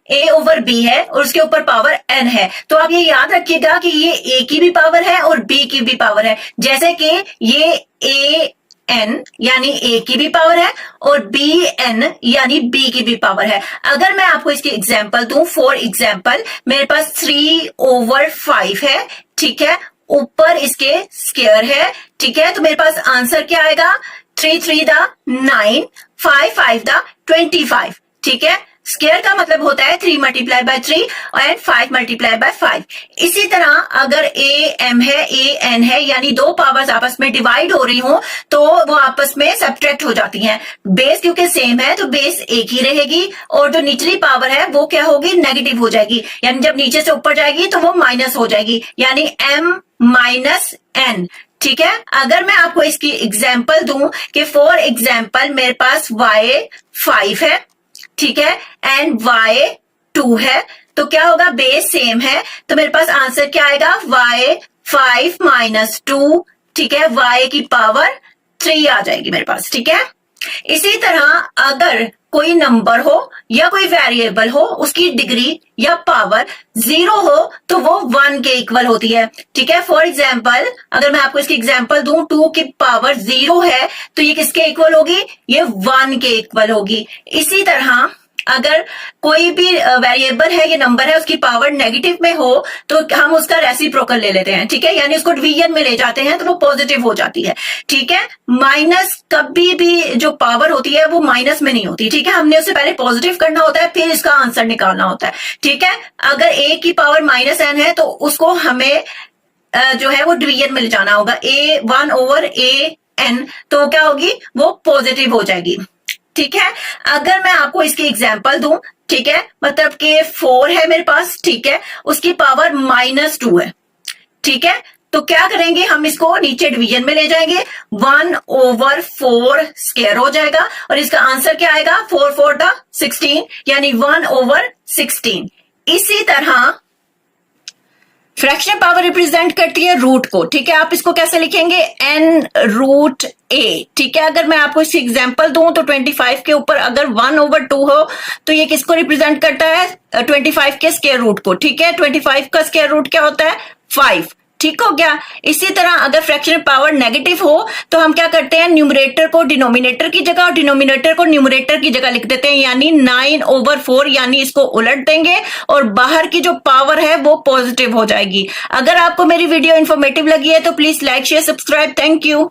a over b है और उसके ऊपर पावर n है, तो आप ये याद रखिएगा कि ये a की भी पावर है और b की भी पावर है। जैसे कि ये a n यानी a की भी पावर है और b n यानी b की भी पावर है। अगर मैं आपको इसकी एग्जांपल दूं, फॉर एग्जांपल मेरे पास 3 ओवर 5 है, ठीक है, ऊपर इसके स्क्वायर है, ठीक है, तो मेरे पास आंसर क्या आएगा, 3 3 दा 9, 5 5 दा 25, ठीक है। स्क्वायर का मतलब होता है 3 मल्टीप्लाई बाय 3 और 5 मल्टीप्लाई बाय 5। इसी तरह अगर a m है, a n है, यानी दो पावर्स आपस में डिवाइड हो रही हो तो वो आपस में सब्ट्रैक्ट हो जाती हैं। बेस क्योंकि सेम है तो बेस एक ही रहेगी और जो निचली पावर है वो क्या होगी, नेगेटिव हो जाएगी, यानी जब नीचे से ऊपर जाएगी तो वो माइनस हो जाएगी, यानी m माइनस n, ठीक है। अगर मैं आपको इसकी एग्जाम्पल दूं कि फॉर एग्जाम्पल मेरे पास y 5 है, ठीक है, एंड y 2 है, तो क्या होगा, बेस सेम है, तो मेरे पास आंसर क्या आएगा, y 5 माइनस 2, ठीक है, y की पावर 3 आ जाएगी मेरे पास, ठीक है। इसी तरह अगर कोई नंबर हो या कोई वेरिएबल हो, उसकी डिग्री या पावर 0 हो तो वो 1 के इक्वल होती है, ठीक है। फॉर एग्जाम्पल अगर मैं आपको इसकी एग्जाम्पल दूं, 2 की पावर 0 है तो ये किसके इक्वल होगी, ये 1 के इक्वल होगी। इसी तरह अगर कोई भी वेरिएबल है, ये नंबर है, उसकी पावर नेगेटिव में हो तो हम उसका रेसिप्रोकल ले लेते हैं, ठीक है, यानी उसको डिवीजन में ले जाते हैं तो वो पॉजिटिव हो जाती है, ठीक है। माइनस कभी भी जो पावर होती है वो माइनस में नहीं होती, ठीक है, हमने उसे पहले पॉजिटिव करना होता है फिर इसका आंसर निकालना होता है, ठीक है। अगर a की पावर माइनस n है तो उसको हमें जो है वो डिवीजन में ले जाना होगा, a 1 ओवर a n, तो क्या होगी, वो पॉजिटिव हो जाएगी, ठीक है। अगर मैं आपको इसकी एग्जाम्पल दूं, ठीक है, मतलब कि 4 है मेरे पास, ठीक है, उसकी पावर -2 है, ठीक है, तो क्या करेंगे, हम इसको नीचे डिवीजन में ले जाएंगे, 1 ओवर 4 स्क्वायर हो जाएगा और इसका आंसर क्या आएगा, 4 4 दा 16, यानी 1 ओवर 16। इसी तरह फ्रैक्शनल पावर रिप्रेजेंट करती है रूट को, ठीक है, आप इसको कैसे लिखेंगे, n रूट a, ठीक है। अगर मैं आपको इसकी एग्जांपल दूं तो 25 के ऊपर अगर 1 ओवर 2 हो तो ये किसको रिप्रेजेंट करता है, 25 के स्क्वायर रूट को, ठीक है। 25 का स्क्वायर रूट क्या होता है, 5, ठीक हो गया। इसी तरह अगर फ्रैक्शनल पावर नेगेटिव हो तो हम क्या करते हैं, न्यूमरेटर को डिनोमिनेटर की जगह और डिनोमिनेटर को न्यूमरेटर की जगह लिख देते हैं, यानी 9 ओवर 4, यानी इसको उलट देंगे और बाहर की जो पावर है वो पॉजिटिव हो जाएगी। अगर आपको मेरी वीडियो इंफॉर्मेटिव लगी है तो please like share subscribe, thank you.